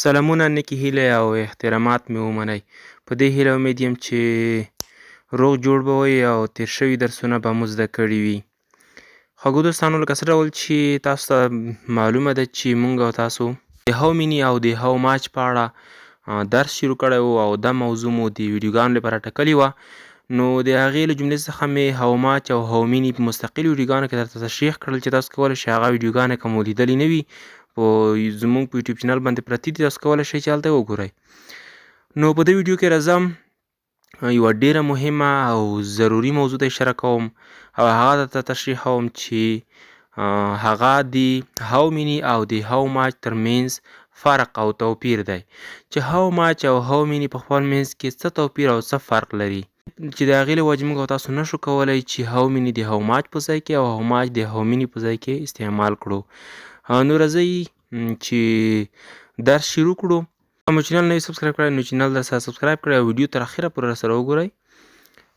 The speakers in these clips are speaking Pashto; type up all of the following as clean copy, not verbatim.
سلامونه، نیکې هیلې او احترامات مې ومنئ. په دې هیله امید یم چې روغ جوړ به وئ او تیر شوي درسونه به مو زده کړي وي. خوږو دوستانو، لکه څه ډول چې تاسو ته معلومه ده چې موږ او تاسو د هاو میني او د هاو ماچ په اړه درس شروع کړی و او دا موضوع مو د ویډیوګانو لپاره ټاکلې وه. نو د هغې له جملې څخه مې هاو ماچ او هاو میني په مستقلو ویډیوګانو کې درته تشریح کړل چې تاسو کولی شئ هغه ویډیوګانې که مو لیدلې نه وي په زموږ په یوټیوب چینل باندې پرتې دي، تاسو کولی شئ چې هلته یې وګورئ. نو په دې ویډیو کې راځم یوه ډیره مهمه او ضروري موضوع ته اشاره کوم او هغه درته تشریحوم چې هغه د هاو میني او د هاو ماچ ترمنځ فرق او توپیر دی، چې هاو ماچ او هاو میني په خپل منځ کې څه توپیر او څه فرق لري، چې د هغې له وجې موږ او تاسو نشو کولی چې هاو میني د هاو ماچ په ځای کې او هاو ماچ د هاو میني په ځای کې استعمال کړو. نو راځئ چې درس شروع کړو. مو چینل نه وي سبسکرایب کړی نو چینل در سره سبسکرایب کړئ او ویډیو تر اخره پورې راسره وګورئ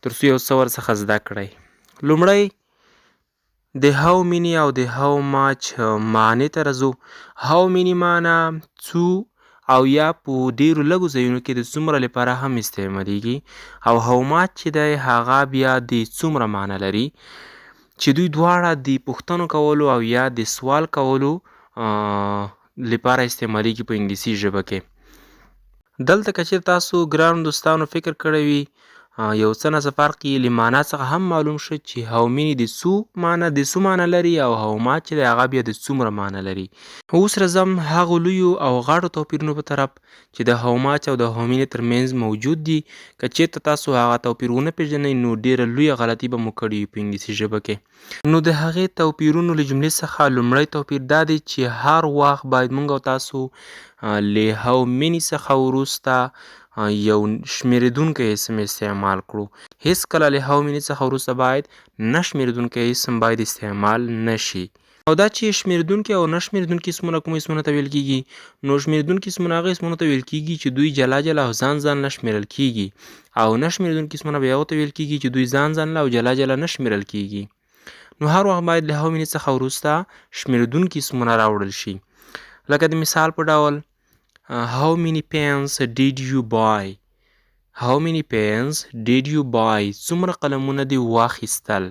تر څو یو څه ورڅخه زده کړئ. لومړی د هاو میني او د هاو ماچ معنی ته راځو. هاو میني معنی څو او یا په ډیرو لږو ځایونو کې د څومره لپاره هم استعمالیږي، او هاو ماچ چې دی هغه بیا د څومره معنی لري، چې دوی دواړه د پوښتنو کولو او یا د سوال کولو لپاره استعمالیږي په انګلیسي ژبه کې. دلته که چېرې تاسو ګرانو دوستانو فکر کړی وي یو څه نه څه فرق یې له معنا څخه هم معلوم شو چې هاو میني د څو معنی لري او هاو ماچ چې دی هغه بیا د څومره معنی لري. اوس راځم هغو لویو او غټو توپیرونو په طرف چې د هاو ماچ او د هاو میني ترمنځ موجود دي. که چېرته تاسو هغه توپیر ونه پېژنئ نو ډېره لویه غلطي به مو کړې وي په انګلیسي ژبه کې. نو د هغې توپیرونو له جملې څخه لومړی توپیر دا دی چې هر وخت باید موږ او تاسو له هاو میني څخه وروسته یو شمیرېدونکی اسم استعمال کړو. هیڅکله له هاو میني څخه وروسته باید نه شمیرېدونکی اسم باید استعمال نشي. او دا چې شمیرېدونکي او نه شمیرېدونکي اسمونه کوم اسمونو ته ویل کېږي، نو شمیرېدونکي اسمونه هغه اسمونو ته ویل کېږي چې دوی جلا جلا او ځان نه شمیرل کېږي، او نه شمیرېدونکي اسمونه بیا هغو ته ویل کېږي چې دوی ځان او جلا جلا نه شمیرل کېږي. نو هر وخت باید له هاو میني څخه وروسته شمیرېدونکي اسمونه راوړل شي. لکه د مثال په ډول how many pens did you buy؟ how many pens did you buy؟ څومره قلمونه دې واخیستل؟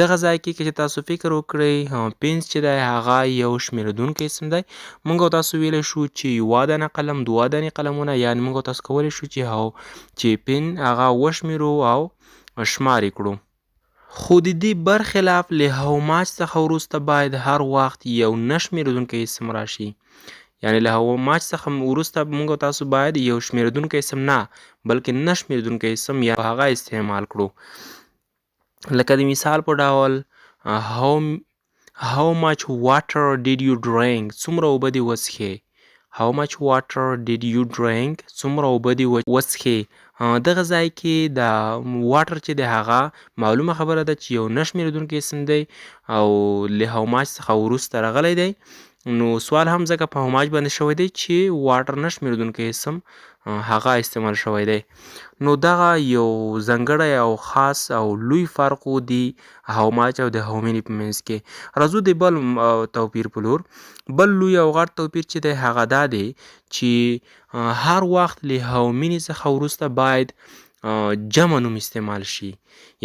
دغه ځای کې که تاسو فکر وکړئ پنس چې دی هغه یو شمیرېدونکی اسم دی. موږ او تاسو ویلی شو چې یوه دانه قلم، دوه دانې قلمونه، یعنې موږ او تاسو کولی شو چې پن هغه وشمیرو او شمار یې کړو. خو د دې برخلاف له هاو ماچ څخه وروسته باید هر وخت یو نه شمیرېدونکی اسم راشي، یعنې له هاو ماچ څخه وروسته موږ او تاسو باید یو شمیرېدونکی اسم نه بلکې نه شمیرېدونکی اسم یا هغه استعمال کړو. لکه د مثال په ډول how much water did you drink؟ څومره اوبه دې وڅښې؟ how much water did you drink؟ څومره اوبه دې وڅښې؟ دغه ځای کې د واټر چې دی هغه معلومه خبره ده چې یو نه شمیرېدونکی اسم دی او له هاو ماچ څخه وروسته راغلی دی. نو سوال هم ځکه په هاو ماچ باندې شوی دی چې واټر نه شمیرېدونکی اسم هغه استعمال شوی دی. نو دغه یو ځانګړی او خاص او لوی فرق و د هاو ماچ او د هاو میني په منځ کې. راځو د بل توپیر په لور. بل لوی او غټ توپیر چې دی هغه دا دی چې هر وخت له هاو میني څخه وروسته باید جمع نوم استعمال شي،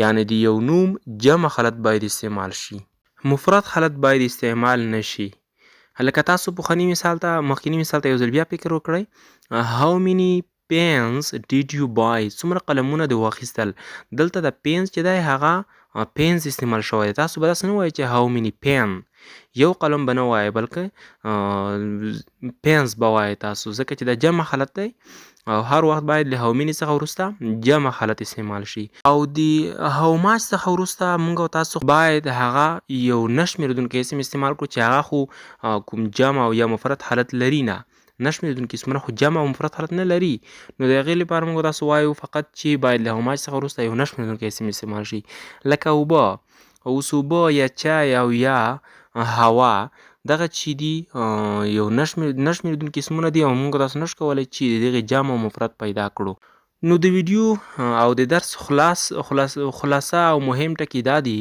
یعنې د یو نوم جمع حالت باید استعمال شي، مفرد حالت باید استعمال نشي. لکه تاسو مخکیني مثال ته یو ځل بیا فکر وکړئ. how many pens did you buy؟ څومره قلمونه دې واخیستل؟ دلته د پینس چې دی هغه پینس استعمال شوی دی. تاسو به داسې نه وایئ چې how many pen، یو قلم به نه وایئ بلکې پینس به وایئ تاسو، ځکه چې دا جمع حالت دی او هر وخت باید له هاو میني څخه وروسته جمع حالت استعمال شي. او د هاو ماچ څخه وروسته موږ او تاسو باید هغه یو نه شمیرېدونکی اسم استعمال کړو چې هغه خو کوم جمع او یا مفرد حالت لري نه. نه شمیرېدونکي اسمونه خو جمع او مفرد حالت نه لري. نو د هغې لپاره موږ تاسو وایو فقط چې باید له هاو ماچ څخه وروسته یو نه شمیرېدونکی اسم استعمال شي. لکه اوبه، اوس اوبه یا چای او یا هوا، دغه چې دي یو نه شمیرېدونکي اسمونه دي او موږ تاسو نشو کولی چې د هغې جمع او مفرد پیدا کړو. نو د ویډیو او د درس خلاصه او مهم ټکي دا دي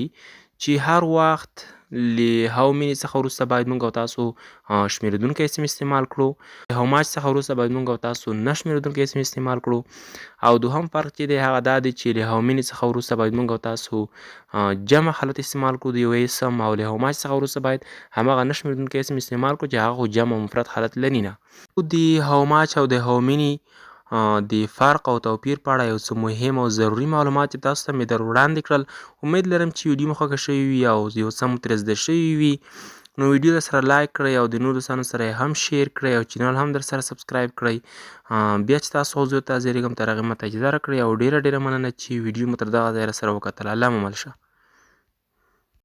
چې هر وخت له هاو مینی څخه وروسته باید موږ او تاسو شمېرېدونکی اسم استعمال کړو. هاو ماچ څخه وروسته باید موږ او تاسو نه شمېرېدونکی اسم استعمال کړو. او دوهم فرق چې دی هغه دا دی چې له هاو مینی څخه وروسته باید موږ او تاسو جمع حالت استعمال کړو د یو اسم، او له هاو ماچ څخه وروسته باید هماغه نه شمېرېدونکی اسم استعمال کړو چې هغه خو جمع مفرد حالت لري نه. د هاو ماچ او د هاو مینی د فرق او توپیر په اړه یو څه مهم او ضروري معلومات چې تاسو ته مې در وړاندې کړل. امید لرم چې ویډیو مو خوښه شوې وي او یو څه مو ترې زده شوي وي. نو ویډیو در سره لایک کړئ او د نورو دوستانو سره یې هم شیر کړئ او چینل هم در سره سبسکرایب کړئ. بیا چې تاسو حضور ته حاضرېږم تر هغې ماته اجازه راکړئ او ډېره مننه چې ویډیو مو تر دغه ځایه سره وکتل. الله مو مل شه.